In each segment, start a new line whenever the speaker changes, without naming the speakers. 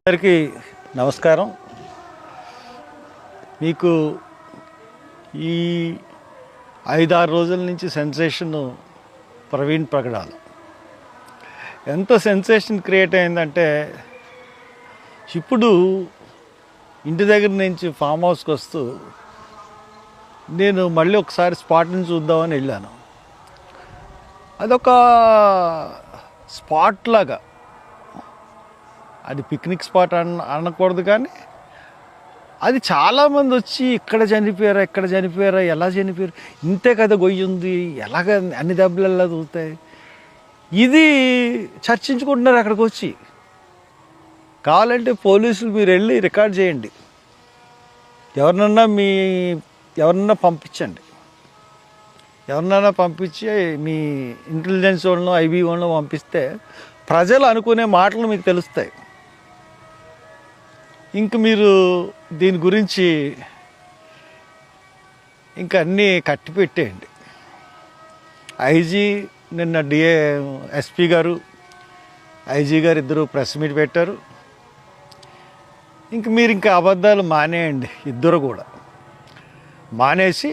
అందరికీ నమస్కారం. మీకు ఈ 5-6 రోజుల నుంచి సెన్సేషన్ ప్రవీణ్ పగడాల ఎంత సెన్సేషన్ క్రియేట్ అయిందంటే, ఇప్పుడు ఇంటి దగ్గర నుంచి ఫామ్ హౌస్కి వస్తూ నేను మళ్ళీ ఒకసారి స్పాట్ని చూద్దామని వెళ్ళాను. అదొక స్పాట్ లాగా, అది పిక్నిక్ స్పాట్ అనకూడదు, కానీ అది చాలామంది వచ్చి ఇక్కడ చనిపోయారా, ఎలా చనిపోయారు, ఇంతే కదా గొయ్యి ఉంది, ఎలాగ అన్ని దెబ్బలు ఎలా దూతాయి, ఇది చర్చించుకుంటున్నారు అక్కడికి వచ్చి. కావాలంటే పోలీసులు మీరు వెళ్ళి రికార్డ్ చేయండి, ఎవరినన్నా పంపించండి, ఎవరినైనా పంపించి మీ ఇంటెలిజెన్స్ వాళ్ళను ఐబీ వాళ్ళను పంపిస్తే ప్రజలు అనుకునే మాటలు మీకు తెలుస్తాయి. ఇంక మీరు దీని గురించి ఇంక అన్నీ కట్టి పెట్టేయండి. ఐజీ నిన్న ఎస్పీ గారు, ఐజీ గారు ఇద్దరు ప్రెస్ మీట్ పెట్టారు. ఇంక మీరు ఇంకా అబద్ధాలు మానేయండి, ఇద్దరు కూడా మానేసి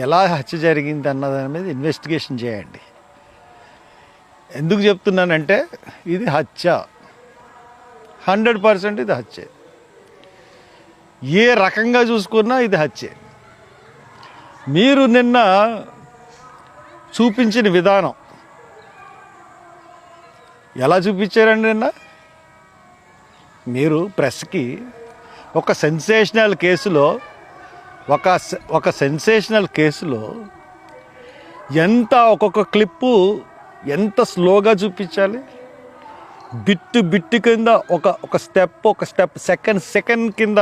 ఎలా హత్య జరిగింది అన్నదాని మీద ఇన్వెస్టిగేషన్ చేయండి. ఎందుకు చెప్తున్నానంటే, ఇది హత్య, 100% ఇది హత్య. ఏ రకంగా చూసుకున్నా ఇది హత్య. మీరు నిన్న చూపించిన విధానం ఎలా చూపించారండి? నిన్న మీరు ప్రెస్కి ఒక సెన్సేషనల్ కేసులో ఎంత ఒక్కొక్క క్లిప్పు ఎంత స్లోగా చూపించాలి, బిట్టు కింద ఒక స్టెప్ సెకండ్ కింద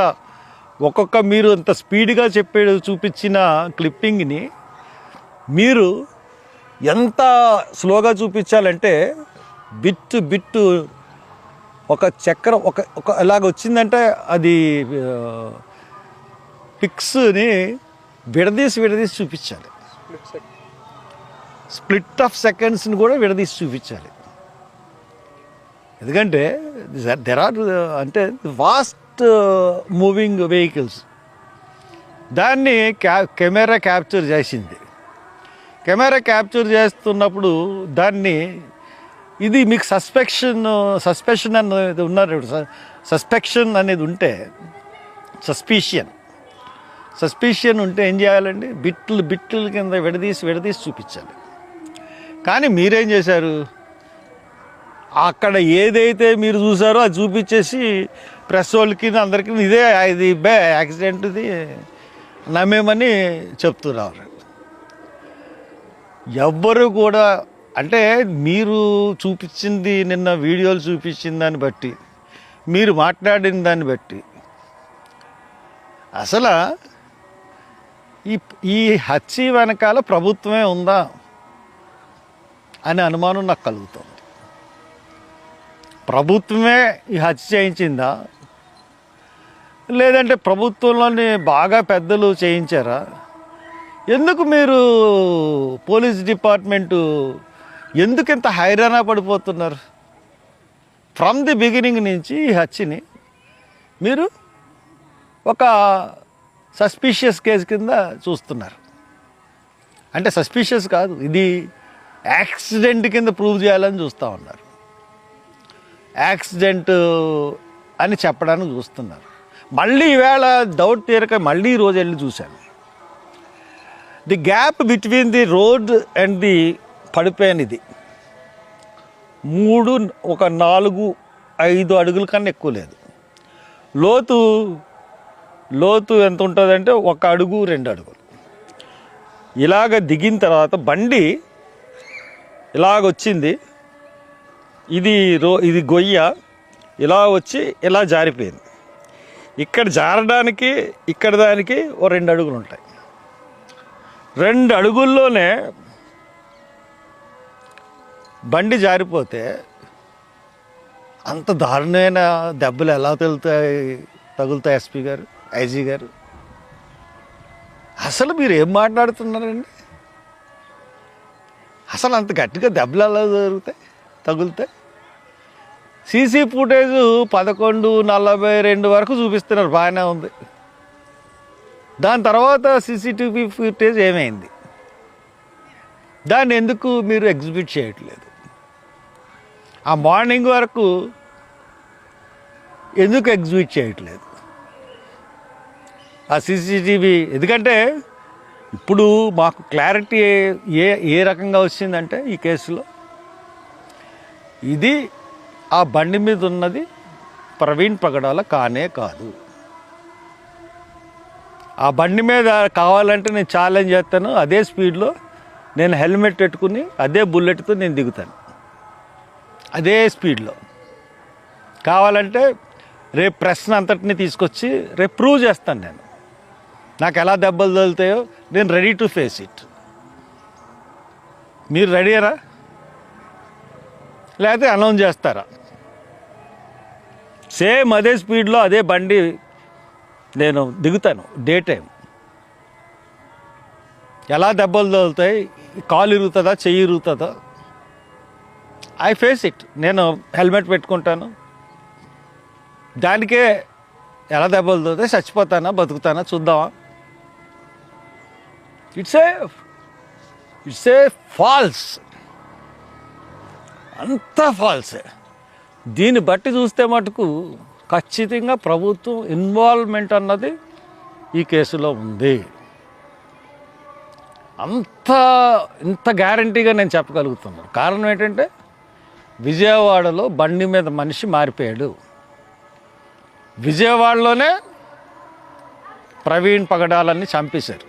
ఒక్కొక్క మీరు అంత స్పీడ్గా చూపించిన క్లిప్పింగ్ని మీరు ఎంత స్లోగా చూపించాలంటే, బిట్టు ఒక చక్రం ఒక ఇలాగ వచ్చిందంటే అది పిక్స్ని విడదీసి చూపించాలి. స్ప్లిట్ ఆఫ్ సెకండ్స్ని కూడా విడదీసి చూపించాలి. ఎందుకంటే అంటే వాస్ట్ మూవింగ్ వెహికల్స్, దాన్ని కెమెరా క్యాప్చర్ చేసింది. కెమెరా క్యాప్చర్ చేస్తున్నప్పుడు దాన్ని ఇది మీకు సస్పెషన్ అనేది ఉన్నారు. సస్పెక్షన్ అనేది ఉంటే, సస్పిషియన్ ఉంటే ఏం చేయాలండి? బిట్లు కింద విడదీసి చూపించాలి. కానీ మీరేం చేశారు? అక్కడ ఏదైతే మీరు చూసారో అది చూపించేసి ప్రెస్ వాళ్ళకి అందరికీ ఇది యాక్సిడెంట్, ఇది నమ్మేమని చెప్తున్నారు. ఎవ్వరు కూడా అంటే మీరు చూపించింది, నిన్న వీడియోలు చూపించిన దాన్ని బట్టి, మీరు మాట్లాడిన దాన్ని బట్టి అసలు ఈ హత్య వెనకాల ప్రభుత్వమే ఉందా అనే అనుమానం నాకు కలుగుతుంది. ప్రభుత్వమే ఈ హత్య చేయించిందా, లేదంటే ప్రభుత్వంలోని బాగా పెద్దలు చేయించారా? ఎందుకు మీరు పోలీస్ డిపార్ట్మెంటు ఎందుకు ఇంత హైరాణ పడిపోతున్నారు? ఫ్రమ్ ది బిగినింగ్ నుంచి ఈ హత్యని మీరు ఒక సస్పీషియస్ కేసు కింద చూస్తున్నారు. అంటే సస్పీషియస్ కాదు, ఇది యాక్సిడెంట్ కింద ప్రూవ్ చేయాలని చూస్తూ ఉన్నారు. యాక్సిడెంట్ అని చెప్పడానికి చూస్తున్నారు. మళ్ళీ ఈవేళ డౌట్ తీరక మళ్ళీ ఈరోజు వెళ్ళి చూశాను. The gap between the road and the పడిపోయినది 4-5 అడుగుల కన్నా ఎక్కువ లేదు. లోతు ఎంత ఉంటుందంటే 1 అడుగు 2 అడుగులు. ఇలాగ దిగిన తర్వాత బండి ఇలాగొచ్చింది, ఇది గొయ్య ఇలా వచ్చి ఇలా జారిపోయింది. ఇక్కడ జారడానికి ఇక్కడ దానికి 2 అడుగులు ఉంటాయి. 2 అడుగుల్లోనే బండి జారిపోతే అంత దారుణమైన దెబ్బలు ఎలా తగులుతాయి ఎస్పీ గారు, ఐజీ గారు? అసలు మీరు ఏం మాట్లాడుతున్నారండి? అసలు అంత గట్టిగా దెబ్బలు ఎలా తగులుతాయి? సీసీ ఫుటేజ్ 11:42 వరకు చూపిస్తున్నారు, బాగానే ఉంది. దాని తర్వాత సీసీటీవీ ఫుటేజ్ ఏమైంది? దాన్ని ఎందుకు మీరు ఎగ్జిబిట్ చేయట్లేదు? ఆ మార్నింగ్ వరకు ఎందుకు ఎగ్జిబిట్ చేయట్లేదు ఆ సీసీటీవీ? ఎందుకంటే ఇప్పుడు మాకు క్లారిటీ ఏ రకంగా వచ్చిందంటే ఈ కేసులో, ఇది ఆ బండి మీద ఉన్నది ప్రవీణ్ పగడాల కానే కాదు. ఆ బండి మీద కావాలంటే నేను ఛాలెంజ్ చేస్తాను, అదే స్పీడ్లో నేను హెల్మెట్ పెట్టుకుని అదే బుల్లెట్తో నేను దిగుతాను, అదే స్పీడ్లో. కావాలంటే రేపు ప్రశ్న అంతటిని తీసుకొచ్చి రేపు ప్రూవ్ చేస్తాను. నేను నాకు ఎలా దెబ్బలు తగులుతాయో నేను రెడీ టు ఫేస్ ఇట్. మీరు రెడీయరా? లేకపోతే అనౌన్స్ చేస్తారా? సేమ్ అదే స్పీడ్లో అదే బండి నేను దిగుతాను డే టైం. ఎలా దెబ్బలు తగులుతాయి, కాలు ఇరుగుతుందా, చెయ్యి ఇరుగుతుందా, ఐ ఫేస్ ఇట్. నేను హెల్మెట్ పెట్టుకుంటాను, దానికే ఎలా దెబ్బలు తగులుతాయి, చచ్చిపోతానా బతుకుతానా చూద్దామా. ఇట్స్ ఏ ఫాల్స్, అంతా ఫాల్సే. దీన్ని బట్టి చూస్తే మటుకు ఖచ్చితంగా ప్రభుత్వం ఇన్వాల్వ్మెంట్ అన్నది ఈ కేసులో ఉంది. ఇంత గ్యారంటీగా నేను చెప్పగలుగుతున్నాను. కారణం ఏంటంటే విజయవాడలో బండి మీద మనిషి మారిపోయాడు. విజయవాడలోనే ప్రవీణ్ పగడాలని చంపేశారు.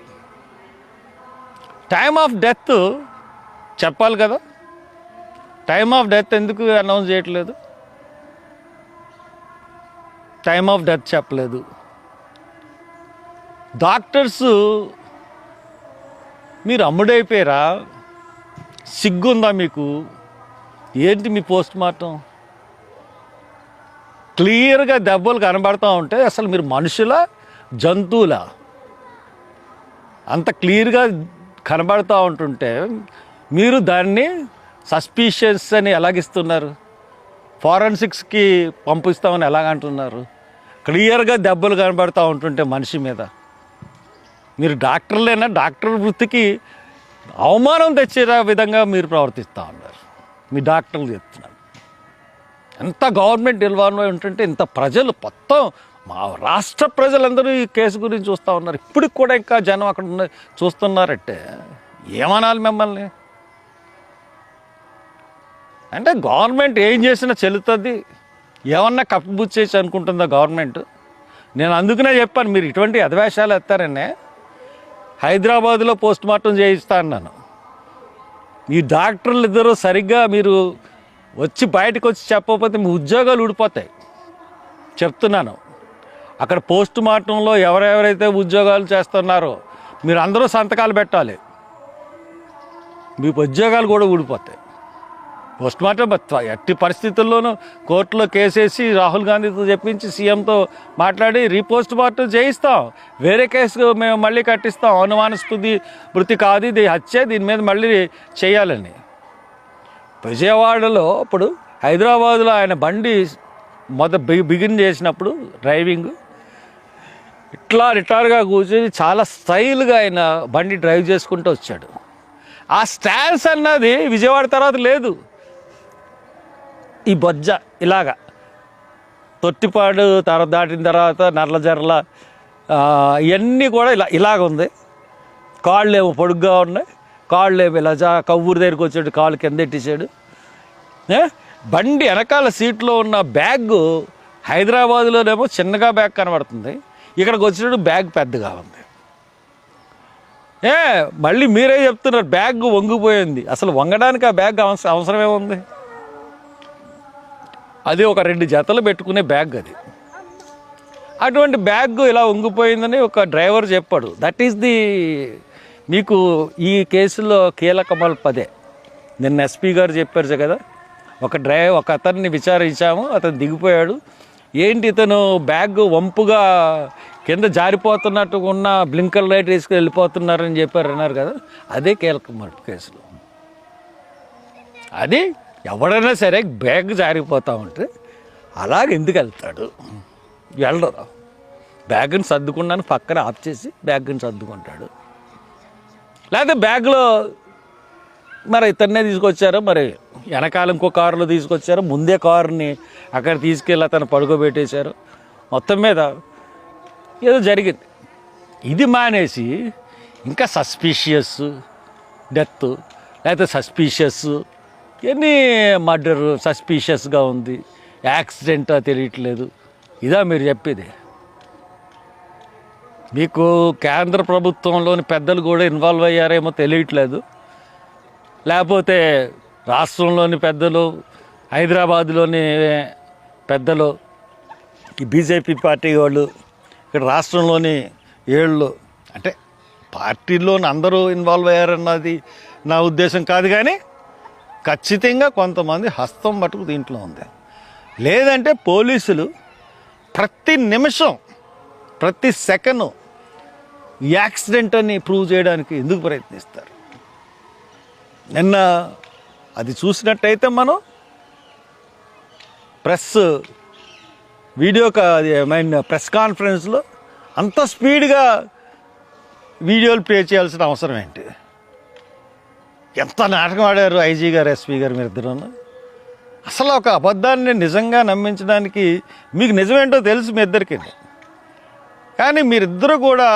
టైమ్ ఆఫ్ డెత్ చెప్పాలి కదా, టైమ్ ఆఫ్ డెత్ ఎందుకు అనౌన్స్ చేయట్లేదు? టైమ్ ఆఫ్ డెత్ చెప్పలేదు. డాక్టర్స్ మీరు అమ్ముడైపోయారా? సిగ్గుందా మీకు? ఏంటి మీ పోస్ట్ మార్టం? క్లియర్గా దెబ్బలు కనబడుతూ ఉంటే అసలు మీరు మనుషులా జంతువులా? అంత క్లియర్గా కనబడుతూ ఉంటుంటే మీరు దాన్ని సస్పీషియస్ అని ఎలాగిస్తున్నారు? ఫారెన్సిక్స్కి పంపిస్తామని ఎలాగంటున్నారు? క్లియర్గా దెబ్బలు కనబడుతూ ఉంటుంటే మనిషి మీద మీరు డాక్టర్లేనా? డాక్టర్ వృత్తికి అవమానం తెచ్చే విధంగా మీరు ప్రవర్తిస్తూ ఉన్నారు. మీ డాక్టర్లు చెప్తున్నారు. ఎంత గవర్నమెంట్ ఇన్వాల్వ్ అయి ఉంటుంటే ఇంత ప్రజలు మొత్తం మా రాష్ట్ర ప్రజలందరూ ఈ కేసు గురించి చూస్తూ ఉన్నారు. ఇప్పటికి కూడా ఇంకా జనం అక్కడ ఉన్న చూస్తున్నారంటే ఏమనాలి మిమ్మల్ని? అంటే గవర్నమెంట్ ఏం చేసినా చెల్లుతుంది, ఏమన్నా కప్పిపుచ్చేసి అనుకుంటుందా గవర్నమెంట్? నేను అందుకనే చెప్పాను, మీరు ఇటువంటి అధవేశాలు ఎత్తారనే హైదరాబాదులో పోస్ట్ మార్టం చేయిస్తా అన్నాను. ఈ డాక్టర్లు ఇద్దరు సరిగ్గా మీరు వచ్చి బయటకు వచ్చి చెప్పకపోతే మీ ఉద్యోగాలు ఊడిపోతాయి. చెప్తున్నాను, అక్కడ పోస్ట్ మార్టంలో ఎవరెవరైతే ఉద్యోగాలు చేస్తున్నారో మీరు అందరూ సంతకాలు పెట్టాలి, మీ ఉద్యోగాలు కూడా ఊడిపోతాయి. పోస్ట్ మార్టం ఎట్టి పరిస్థితుల్లోనూ కోర్టులో కేసేసి రాహుల్ గాంధీతో చెప్పించి సీఎంతో మాట్లాడి రీపోస్ట్ మార్టం చేయిస్తాం. వేరే కేసు మేము మళ్ళీ కట్టిస్తాం. అనుమానాస్పద మృతి కాదు, ఇది హత్య, దీని మీద మళ్ళీ చేయాలని. విజయవాడలో ఇప్పుడు హైదరాబాదులో ఆయన బండి బిగిన్ చేసినప్పుడు డ్రైవింగ్ ఇట్లా రిటార్గా కూర్చొని చాలా స్టైల్గా ఆయన బండి డ్రైవ్ చేసుకుంటూ వచ్చాడు. ఆ స్టాన్స్ అన్నది విజయవాడ తర్వాత లేదు. ఈ బొజ్జ ఇలాగా తొట్టిపాడు తర్వాత దాటిన తర్వాత నర్లజర్ల ఇవన్నీ కూడా ఇలాగ ఉంది. కాళ్ళు ఏమో పొడుగ్గా ఉన్నాయి, కాళ్ళు ఏమో ఇలా కవ్వూరు దగ్గరికి వచ్చాడు, కాళ్ళు కింద ఎట్టేసాడు. బండి వెనకాల సీట్లో ఉన్న బ్యాగ్ హైదరాబాదులోనేమో చిన్నగా బ్యాగ్ కనబడుతుంది, ఇక్కడికి వచ్చినప్పుడు బ్యాగ్ పెద్దగా ఉంది. మళ్ళీ మీరే చెప్తున్నారు బ్యాగ్ వంగిపోయింది. అసలు వంగడానికి ఆ బ్యాగ్ అవసరమేముంది? అది ఒక 2 జతలు పెట్టుకునే బ్యాగ్ అది. అటువంటి బ్యాగ్ ఇలా వంగిపోయిందని ఒక డ్రైవర్ చెప్పాడు. దట్ ఈస్ ది మీకు ఈ కేసులో కీలక మలుపదే. నిన్న ఎస్పీ గారు చెప్పారు కదా, ఒక అతన్ని విచారించాము, అతను దిగిపోయాడు. ఏంటి ఇతను బ్యాగ్ వంపుగా కింద జారిపోతున్నట్టు ఉన్న బ్లింకర్ లైట్ వేసుకుని వెళ్ళిపోతున్నారని అన్నారు కదా, అదే కీలక మలుపు కేసులో. అది ఎవడైనా సరే బ్యాగ్ జారిపోతూ ఉంటే అలాగ ఎందుకు వెళ్తాడు? వెళ్ళరు. బ్యాగ్ని సర్దుకున్నాను పక్కన ఆఫ్ చేసి బ్యాగ్ని సర్దుకుంటాడు. లేకపోతే బ్యాగ్లో మరి ఇతన్నే తీసుకొచ్చారో, మరి వెనకాల ఇంకో కారులో తీసుకొచ్చారో, ముందే కారుని అక్కడ తీసుకెళ్ళి అతను పడుకోబెట్టేశారు. మొత్తం మీద ఏదో జరిగింది. ఇది మానేసి ఇంకా సస్పీషియస్ డెత్, లేకపోతే సస్పీషియస్ ఎన్ని మర్డర్ సస్పీషియస్గా ఉంది, యాక్సిడెంటా తెలియట్లేదు. ఇదా మీరు చెప్పేది? మీకు కేంద్ర ప్రభుత్వంలోని పెద్దలు కూడా ఇన్వాల్వ్ అయ్యారేమో తెలియట్లేదు, లేకపోతే రాష్ట్రంలోని పెద్దలు, హైదరాబాద్లోని పెద్దలు, ఈ బీజేపీ పార్టీ వాళ్ళు, ఇక్కడ రాష్ట్రంలోని ఏళ్ళు, అంటే పార్టీలోని అందరూ ఇన్వాల్వ్ అయ్యారన్నది నా ఉద్దేశం కాదు, కానీ ఖచ్చితంగా కొంతమంది హస్తం మటుకు దీంట్లో ఉంది. లేదంటే పోలీసులు ప్రతి నిమిషం ప్రతి సెకండ్ యాక్సిడెంట్ అని ప్రూవ్ చేయడానికి ఎందుకు ప్రయత్నిస్తారు? నిన్న అది చూసినట్టయితే మనం ప్రెస్ కాన్ఫరెన్స్లో అంత స్పీడ్గా వీడియోలు ప్లే చేయాల్సిన అవసరం ఏంటి? ఎంత నాటకం ఆడారు ఐజీ గారు, ఎస్పీ గారు, మీరిద్దరూ. అసలు ఒక అబద్ధాన్ని నిజంగా నమ్మించడానికి మీకు నిజమేంటో తెలుసు మీ ఇద్దరికి, కానీ మీరిద్దరూ కూడా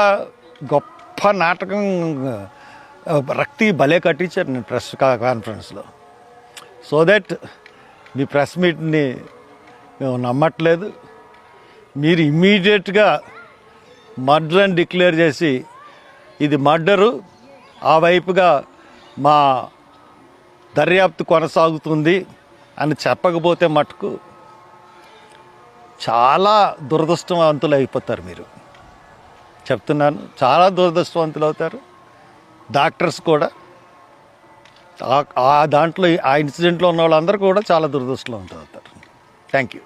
గొప్ప నాటకం రక్తి భలే కట్టించారు నేను ప్రెస్ కాన్ఫరెన్స్లో. సో దట్ మీ ప్రెస్ మీట్ని మేము నమ్మట్లేదు. మీరు ఇమ్మీడియట్గా మర్డర్ అని డిక్లేర్ చేసి ఇది మర్డరు, ఆ వైపుగా మా దర్యాప్తు కొనసాగుతుంది అని చెప్పకపోతే మటుకు చాలా దురదృష్టవంతులు అయిపోతారు. మీరు చెప్తున్నాను, చాలా దురదృష్టవంతులు అవుతారు. డాక్టర్స్ కూడా దాంట్లో ఆ ఇన్సిడెంట్లో ఉన్న వాళ్ళందరూ కూడా చాలా దురదృష్టవంతులు అవుతారు. Thank you.